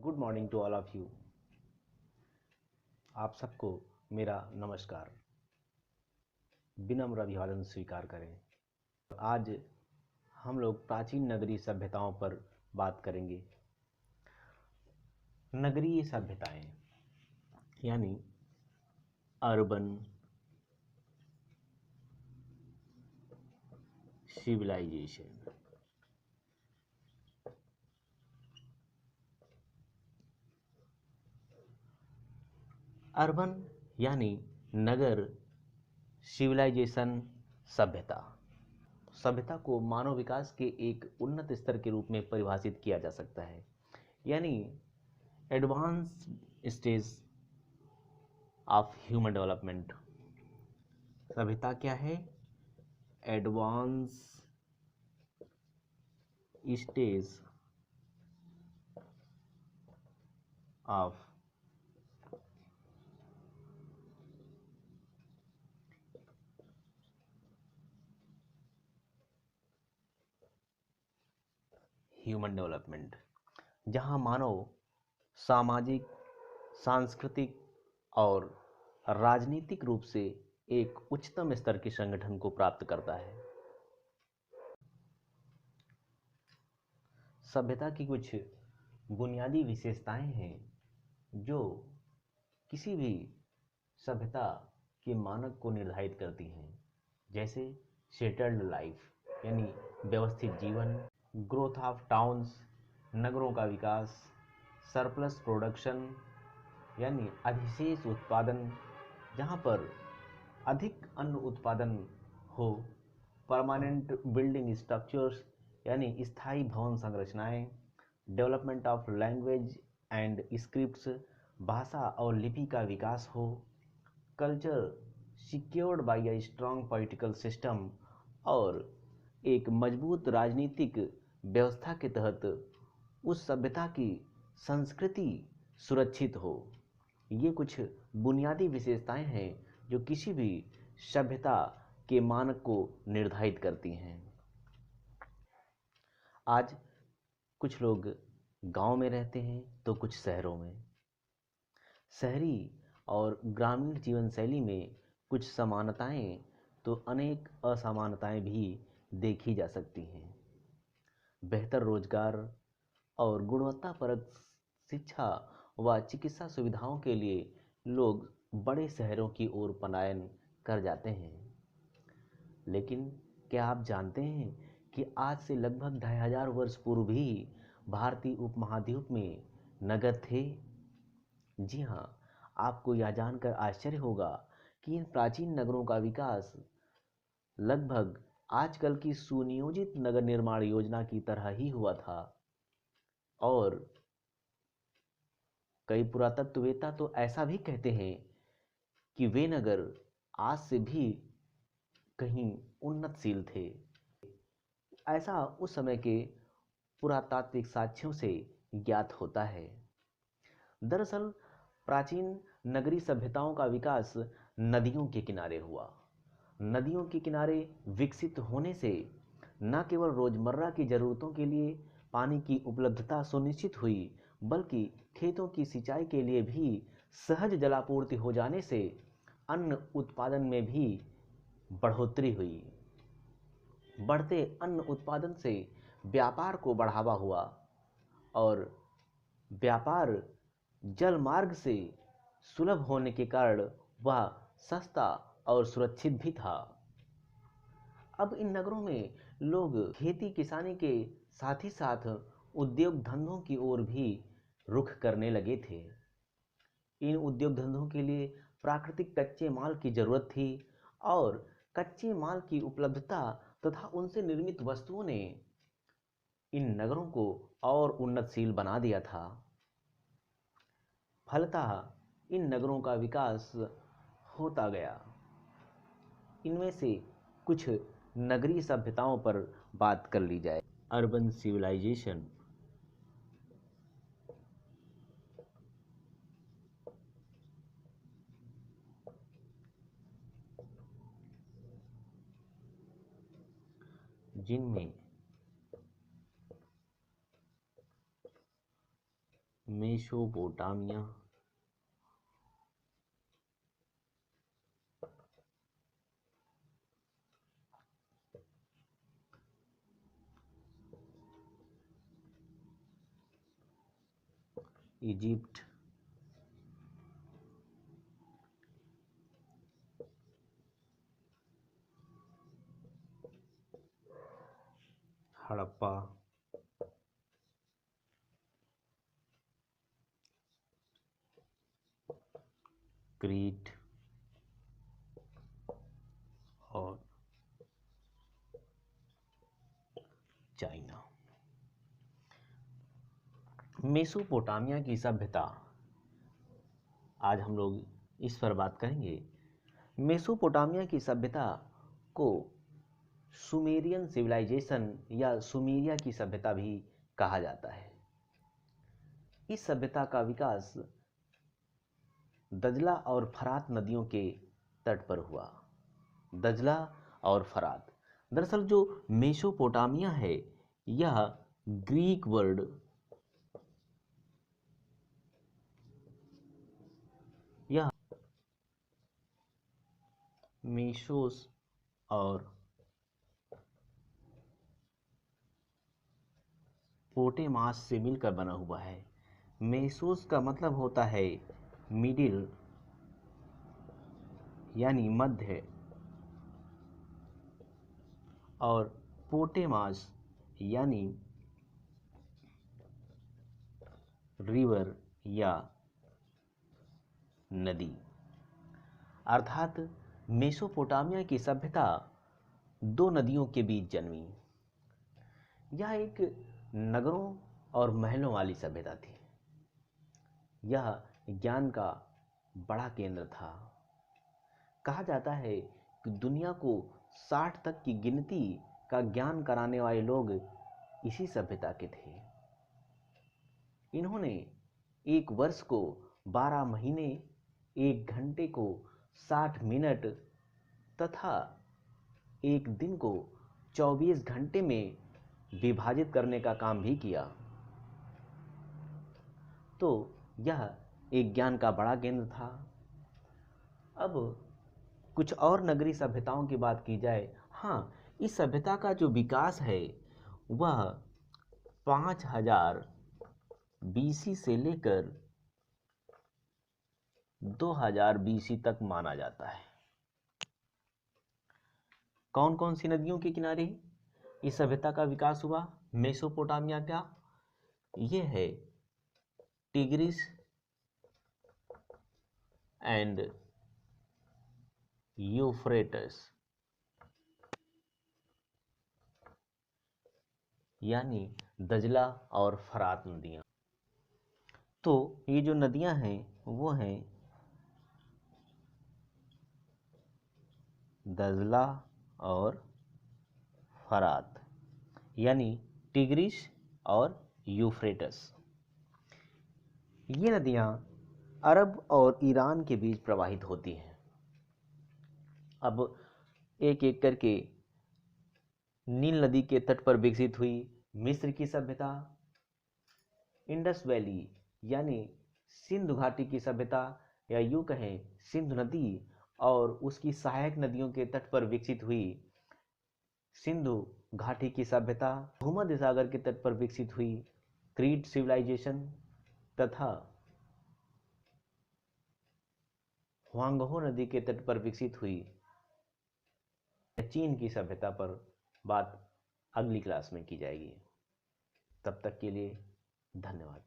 Good morning to all of you. आप सबको मेरा नमस्कार, विनम्र अभिवादन स्वीकार करें। आज हम लोग प्राचीन नगरीय सभ्यताओं पर बात करेंगे। नगरीय सभ्यताएं यानी अर्बन सिविलाइजेशन। अर्बन यानी नगर, सिविलाइजेशन सभ्यता। सभ्यता को मानव विकास के एक उन्नत स्तर के रूप में परिभाषित किया जा सकता है, यानी advance stage of human development. सभ्यता क्या है? Advance stage of human development, जहां मानव सामाजिक, सांस्कृतिक और राजनीतिक रूप से एक उच्चतम स्तर के संगठन को प्राप्त करता है। सभ्यता की कुछ बुनियादी विशेषताएं हैं जो किसी भी सभ्यता के मानक को निर्धारित करती हैं, जैसे सेटल्ड लाइफ यानी व्यवस्थित जीवन, ग्रोथ ऑफ टाउन्स नगरों का विकास, सरप्लस प्रोडक्शन यानी अधिशेष उत्पादन जहाँ पर अधिक अन्न उत्पादन हो, परमानेंट बिल्डिंग स्ट्रक्चर्स यानी स्थायी भवन संरचनाएं, development of language and scripts भाषा और लिपि का विकास हो, culture secured by a strong political system और एक मजबूत राजनीतिक व्यवस्था के तहत उस सभ्यता की संस्कृति सुरक्षित हो। ये कुछ बुनियादी विशेषताएं हैं जो किसी भी सभ्यता के मानक को निर्धारित करती हैं। आज कुछ लोग गांव में रहते हैं तो कुछ शहरों में। शहरी और ग्रामीण जीवन शैली में कुछ समानताएं तो अनेक असमानताएं भी देखी जा सकती हैं। बेहतर रोजगार और गुणवत्तापरक शिक्षा व चिकित्सा सुविधाओं के लिए लोग बड़े शहरों की ओर पलायन कर जाते हैं। लेकिन क्या आप जानते हैं कि आज से लगभग 2500 वर्ष पूर्व भी भारतीय उपमहाद्वीप में नगर थे? जी हाँ, आपको यह जानकर आश्चर्य होगा कि इन प्राचीन नगरों का विकास लगभग आजकल की सुनियोजित नगर निर्माण योजना की तरह ही हुआ था। और कई पुरातत्ववेत्ता तो ऐसा भी कहते हैं कि वे नगर आज से भी कहीं उन्नतशील थे। ऐसा उस समय के पुरातात्विक साक्ष्यों से ज्ञात होता है। दरअसल प्राचीन नगरीय सभ्यताओं का विकास नदियों के किनारे हुआ। नदियों के किनारे विकसित होने से न केवल रोजमर्रा की जरूरतों के लिए पानी की उपलब्धता सुनिश्चित हुई, बल्कि खेतों की सिंचाई के लिए भी सहज जलापूर्ति हो जाने से अन्न उत्पादन में भी बढ़ोतरी हुई। बढ़ते अन्न उत्पादन से व्यापार को बढ़ावा हुआ और व्यापार जल मार्ग से सुलभ होने के कारण वह सस्ता और सुरक्षित भी था। अब इन नगरों में लोग खेती किसानी के साथ ही साथ उद्योग धंधों की ओर भी रुख करने लगे थे। इन उद्योग धंधों के लिए प्राकृतिक कच्चे माल की जरूरत थी और कच्चे माल की उपलब्धता तथा उनसे निर्मित वस्तुओं ने इन नगरों को और उन्नतशील बना दिया था। फलतः इन नगरों का विकास होता गया। इनमें से कुछ नगरीय सभ्यताओं पर बात कर ली जाए। अर्बन सिविलाइजेशन जिनमें मेसोपोटामिया, इजिप्ट, हड़प्पा, क्रीट और चाइना। मेसोपोटामिया की सभ्यता आज हम लोग इस पर बात करेंगे। मेसोपोटामिया की सभ्यता को सुमेरियन सिविलाइजेशन या सुमेरिया की सभ्यता भी कहा जाता है। इस सभ्यता का विकास दजला और फरात नदियों के तट पर हुआ। दजला और फरात, दरअसल जो मेसोपोटामिया है यह ग्रीक वर्ड यह मेसोस और पोटेमास से मिलकर बना हुआ है। मेसोस का मतलब होता है मिडिल यानी मध्य, और पोटेमास यानी रिवर या नदी। अर्थात मेसोपोटामिया की सभ्यता दो नदियों के बीच जन्मी। यह एक नगरों और महलों वाली सभ्यता थी। यह ज्ञान का बड़ा केंद्र था। कहा जाता है कि दुनिया को 60 तक की गिनती का ज्ञान कराने वाले लोग इसी सभ्यता के थे। इन्होंने एक वर्ष को 12 महीने, एक घंटे को 60 मिनट तथा एक दिन को 24 घंटे में विभाजित करने का काम भी किया। तो यह एक ज्ञान का बड़ा केंद्र था। अब कुछ और नगरीय सभ्यताओं की बात की जाए। हाँ, इस सभ्यता का जो विकास है वह 5000 बीसी से लेकर 2000 बीसी तक माना जाता है। कौन कौन सी नदियों के किनारे इस सभ्यता का विकास हुआ मेसोपोटामिया का? यह है टिग्रिस एंड यूफ्रेटस, यानी दजला और फरात नदियां। तो ये जो नदियां हैं वो हैं दजला और फरात, यानी टिग्रिस और यूफ्रेटस। ये नदियां अरब और ईरान के बीच प्रवाहित होती हैं। अब एक एक करके नील नदी के तट पर विकसित हुई मिस्र की सभ्यता, इंडस वैली यानी सिंधु घाटी की सभ्यता, या यूं कहें सिंधु नदी और उसकी सहायक नदियों के तट पर विकसित हुई सिंधु घाटी की सभ्यता, भूमध्य सागर के तट पर विकसित हुई क्रीट सिविलाइजेशन, तथा ह्वांगहो नदी के तट पर विकसित हुई चीन की सभ्यता पर बात अगली क्लास में की जाएगी। तब तक के लिए धन्यवाद।